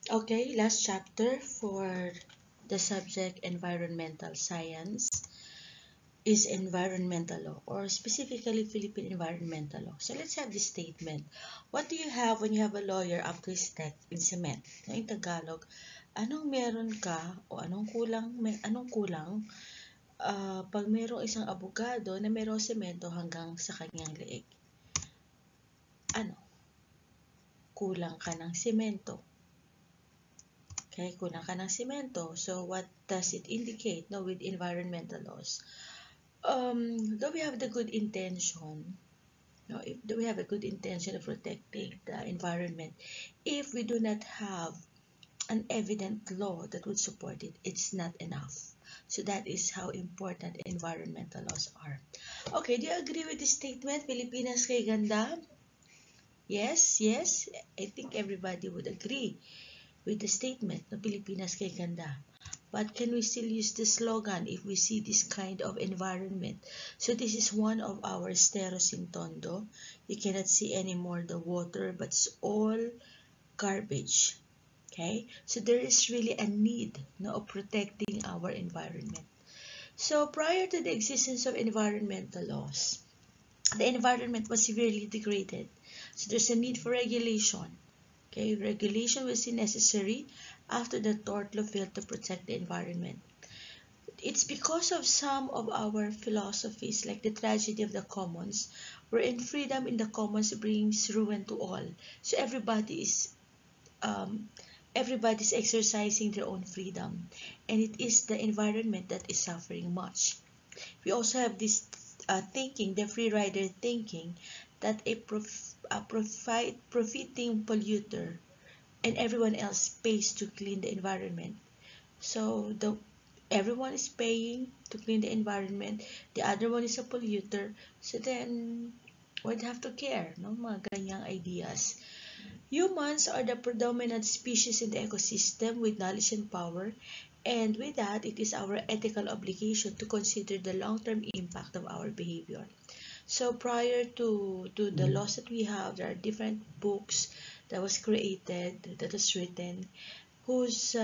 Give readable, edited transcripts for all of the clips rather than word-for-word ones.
Okay, last chapter for the subject environmental science is environmental law, or specifically Philippine environmental law. So let's have this statement. What do you have when you have a lawyer up to his neck in cement? No, in Tagalog, anong meron ka o anong kulang pag mayroong isang abogado na mayroong semento hanggang sa kanyang leeg? Ano? Kulang ka ng semento. Okay, kulang ka ng semento. So, what does it indicate no, with environmental laws? Though we have the good intention, no, though we have a good intention of protecting the environment, if we do not have an evident law that would support it, it's not enough. So that is how important environmental laws are. Okay, do you agree with this statement? Pilipinas kay ganda? Yes, yes. I think everybody would agree with the statement na Pilipinas kay ganda. But can we still use the slogan if we see this kind of environment? So this is one of our steros in Tondo. You cannot see anymore the water, but it's all garbage. Okay? So there is really a need no, of protecting our environment. So prior to the existence of environmental laws, the environment was severely degraded. So there's a need for regulation. Okay, regulation was necessary after the tort law failed to protect the environment. It's because of some of our philosophies, like the tragedy of the commons, wherein freedom in the commons brings ruin to all. So um, everybody's exercising their own freedom, and it is the environment that is suffering much. We also have this thinking, the free rider thinking, that a profiting polluter and everyone else pays to clean the environment. So everyone is paying to clean the environment, the other one is a polluter, so then we'd have to care, no? Mga ganyang ideas. Humans are the predominant species in the ecosystem with knowledge and power, and with that, it is our ethical obligation to consider the long-term impact of our behavior. So prior to the laws that we have, there are different books that was created, that was written, whose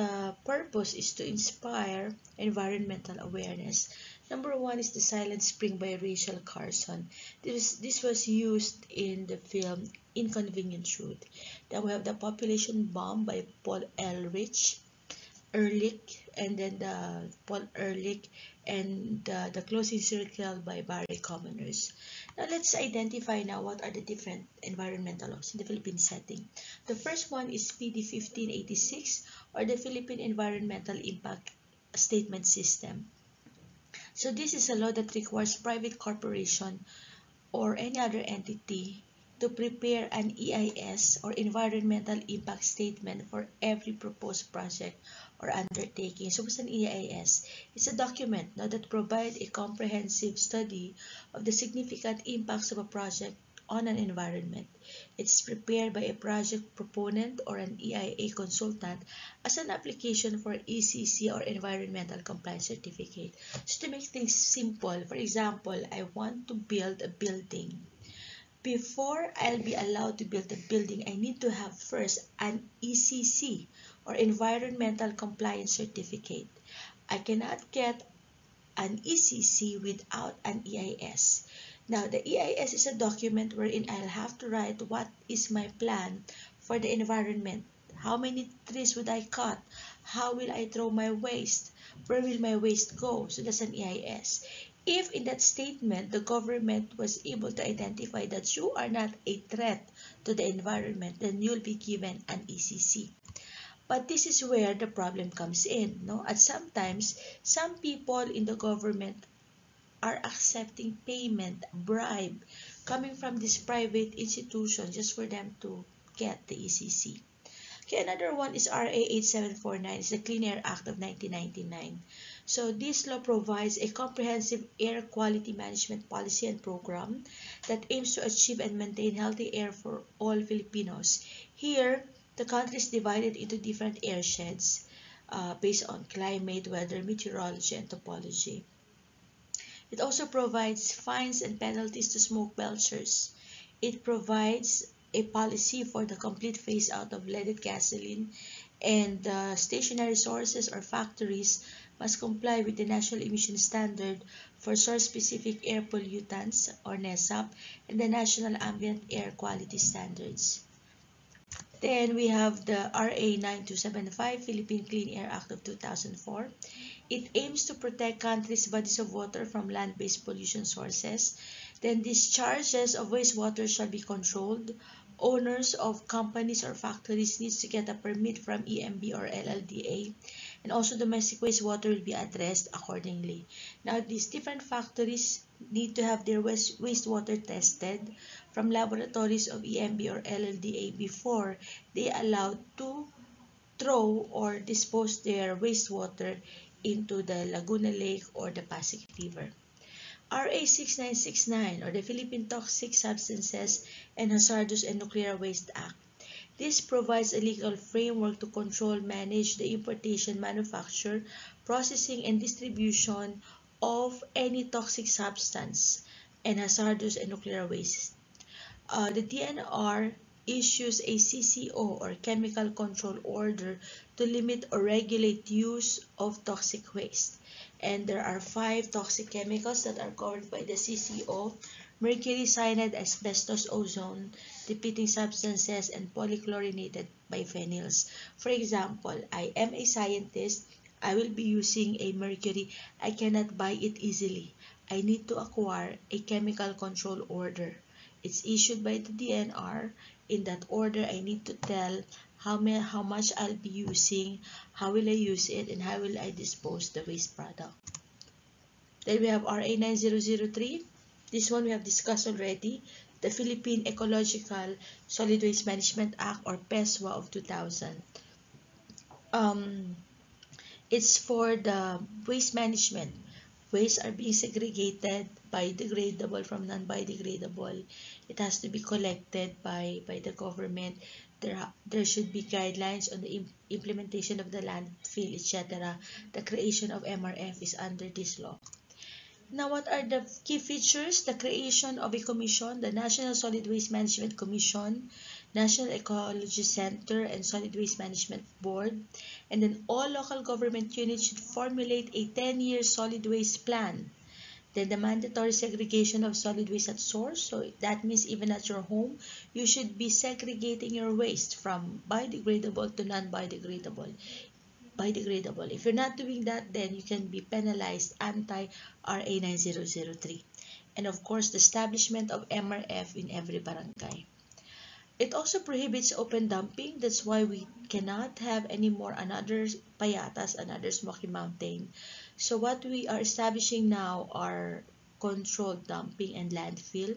purpose is to inspire environmental awareness. Number one is The Silent Spring by Rachel Carson. This was used in the film Inconvenient Truth. Then we have The Population Bomb by Paul Ehrlich, and then the Paul Ehrlich, and the Closing Circle by Barry Commoners. Now let's identify now what are the different environmental laws in the Philippine setting. The first one is PD 1586, or the Philippine Environmental Impact Statement System. So this is a law that requires private corporation or any other entity to prepare an EIS, or Environmental Impact Statement, for every proposed project or undertaking. So what's an EIS? It's a document now that provides a comprehensive study of the significant impacts of a project on an environment. It's prepared by a project proponent or an EIA consultant as an application for ECC, or Environmental Compliance Certificate. So to make things simple, for example, I want to build a building. Before I'll be allowed to build a building, I need to have first an ECC, or Environmental Compliance Certificate. I cannot get an ECC without an EIS. Now, the EIS is a document wherein I'll have to write what is my plan for the environment. How many trees would I cut? How will I throw my waste? Where will my waste go? So that's an EIS. If in that statement the government was able to identify that you are not a threat to the environment, then you'll be given an ECC. But this is where the problem comes in, no? At sometimes, some people in the government are accepting payment, bribe, coming from this private institution just for them to get the ECC. Okay, another one is RA 8749. It's the Clean Air Act of 1999. So this law provides a comprehensive air quality management policy and program that aims to achieve and maintain healthy air for all Filipinos. Here, the country is divided into different airsheds based on climate, weather, meteorology, and topology. It also provides fines and penalties to smoke belchers. It provides a policy for the complete phase out of leaded gasoline and stationary sources or factories must comply with the National Emission Standard for Source-Specific Air Pollutants or NESAP and the National Ambient Air Quality Standards. Then we have the RA 9275 Philippine Clean Air Act of 2004. It aims to protect countries' bodies of water from land-based pollution sources. Then discharges of wastewater shall be controlled. Owners of companies or factories needs to get a permit from EMB or LLDA. And also domestic wastewater will be addressed accordingly. Now these different factories need to have their wastewater tested from laboratories of EMB or LLDA before they allowed to throw or dispose their wastewater into the Laguna Lake or the Pasig River. RA 6969 or the Philippine Toxic Substances and Hazardous and Nuclear Waste Act. This provides a legal framework to control, manage the importation, manufacture, processing, and distribution of any toxic substance and hazardous and nuclear waste. The DNR issues a CCO or Chemical Control Order to limit or regulate use of toxic waste. And there are 5 toxic chemicals that are covered by the CCO: mercury, cyanide, asbestos, ozone, depleting substances, and polychlorinated biphenyls. For example, I am a scientist. I will be using a mercury. I cannot buy it easily. I need to acquire a chemical control order. It's issued by the DNR. In that order, I need to tell how much I'll be using, how will I use it, and how will I dispose the waste product. Then we have RA 9003. This one we have discussed already. The Philippine Ecological Solid Waste Management Act or PESWA of 2000. It's for the waste management. Wastes are being segregated, biodegradable from non-biodegradable. It has to be collected by the government. There should be guidelines on the implementation of the landfill, etc. The creation of MRF is under this law. Now, what are the key features? The creation of a commission, the National Solid Waste Management Commission, National Ecology Center, and Solid Waste Management Board. And then all local government units should formulate a 10-year solid waste plan. Then the mandatory segregation of solid waste at source. So that means even at your home, you should be segregating your waste from biodegradable to non-biodegradable. If you're not doing that, then you can be penalized anti-RA 9003. And of course, the establishment of MRF in every barangay. It also prohibits open dumping. That's why we cannot have any more another Payatas, another Smoky Mountain. So what we are establishing now are controlled dumping and landfill.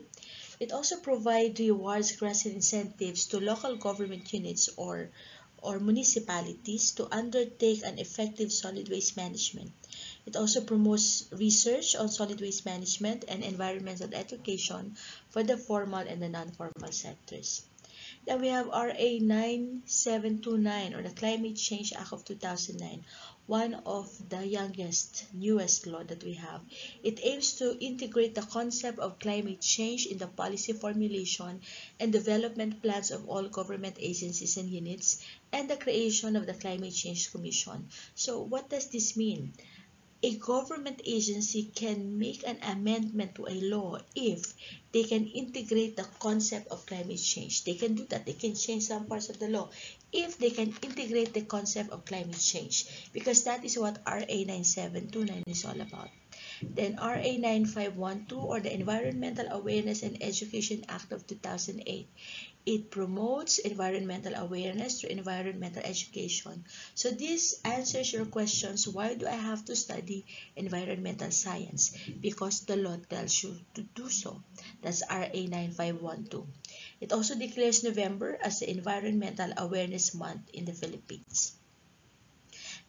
It also provides rewards, grants, and incentives to local government units or municipalities to undertake an effective solid waste management. It also promotes research on solid waste management and environmental education for the formal and the non-formal sectors. Then we have RA 9729 or the Climate Change Act of 2009, one of the newest law that we have. It aims to integrate the concept of climate change in the policy formulation and development plans of all government agencies and units, and the creation of the Climate Change Commission. So what does this mean? A government agency can make an amendment to a law if they can integrate the concept of climate change. They can do that. They can change some parts of the law if they can integrate the concept of climate change, because that is what RA 9729 is all about. Then RA 9512 or the Environmental Awareness and Education Act of 2008. It promotes environmental awareness through environmental education. So this answers your questions, why do I have to study environmental science? Because the law tells you to do so. That's RA 9512. It also declares November as the Environmental Awareness Month in the Philippines.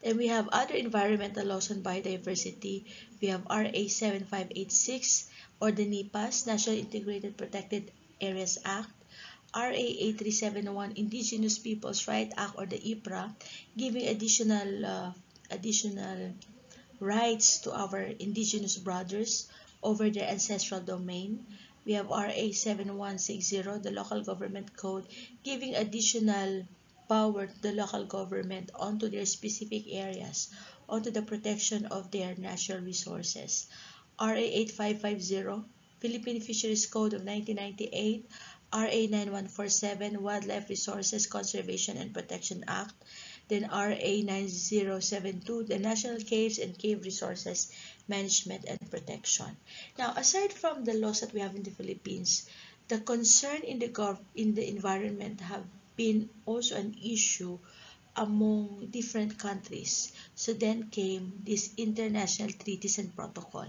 Then we have other environmental laws on biodiversity. We have RA 7586 or the NIPAS, National Integrated Protected Areas Act. RA 8371, Indigenous Peoples' Right Act or the IPRA, giving additional rights to our indigenous brothers over their ancestral domain. We have RA 7160, the Local Government Code, giving additional power to the local government onto their specific areas, onto the protection of their natural resources. RA 8550, Philippine Fisheries Code of 1998, RA 9147, Wildlife Resources Conservation and Protection Act, then RA 9072, the National Caves and Cave Resources Management and Protection. Now, aside from the laws that we have in the Philippines, the concern in the environment have been also an issue among different countries. So then came these international treaties and protocol.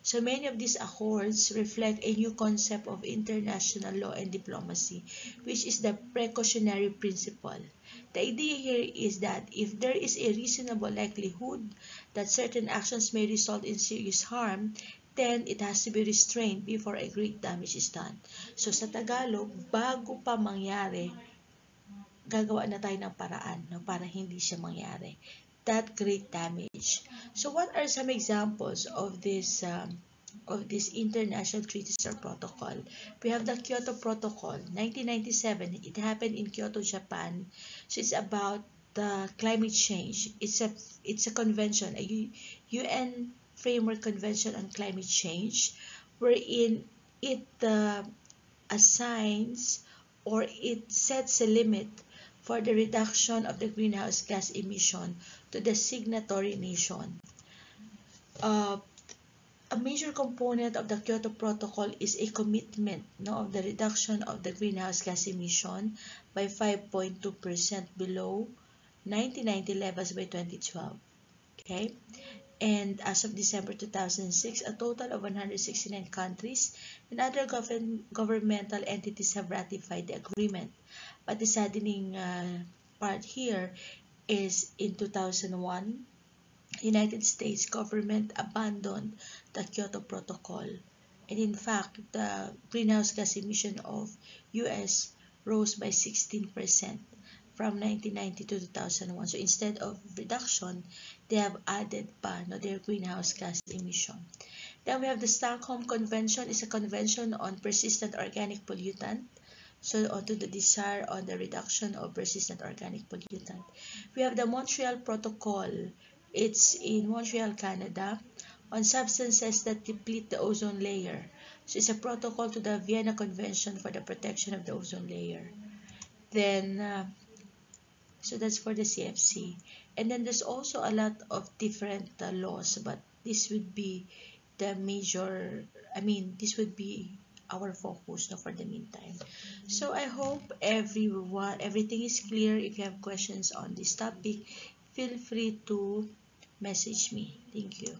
So many of these accords reflect a new concept of international law and diplomacy, which is the precautionary principle. The idea here is that if there is a reasonable likelihood that certain actions may result in serious harm, then it has to be restrained before a great damage is done. So sa Tagalog, bago pa mangyari, gagawa na tayo ng paraan, no, para hindi siya mangyari. That great damage. So what are some examples of this international treaties or protocol? We have the Kyoto Protocol, 1997. It happened in Kyoto, Japan. So it's about the climate change. It's a convention, a UN Framework Convention on Climate Change, wherein it assigns or it sets a limit for the reduction of the greenhouse gas emission to the signatory nation. A major component of the Kyoto Protocol is a commitment, of the reduction of the greenhouse gas emission by 5.2% below 1990 levels by 2012. Okay? And as of December 2006, a total of 169 countries and other governmental entities have ratified the agreement. But the saddening part here is in 2001, United States government abandoned the Kyoto Protocol. And in fact, the greenhouse gas emission of US rose by 16% from 1990 to 2001. So instead of reduction, they have added pa their greenhouse gas emission. Then we have the Stockholm Convention. It's a convention on persistent organic pollutant. So onto the desire on the reduction of persistent organic pollutant. We have the Montreal Protocol. It's in Montreal, Canada, on substances that deplete the ozone layer. So it's a protocol to the Vienna Convention for the protection of the ozone layer. Then, so that's for the CFC. And then there's also a lot of different laws, but this would be the major, this would be our focus for the meantime. So I hope everything is clear. If you have questions on this topic, feel free to message me. Thank you.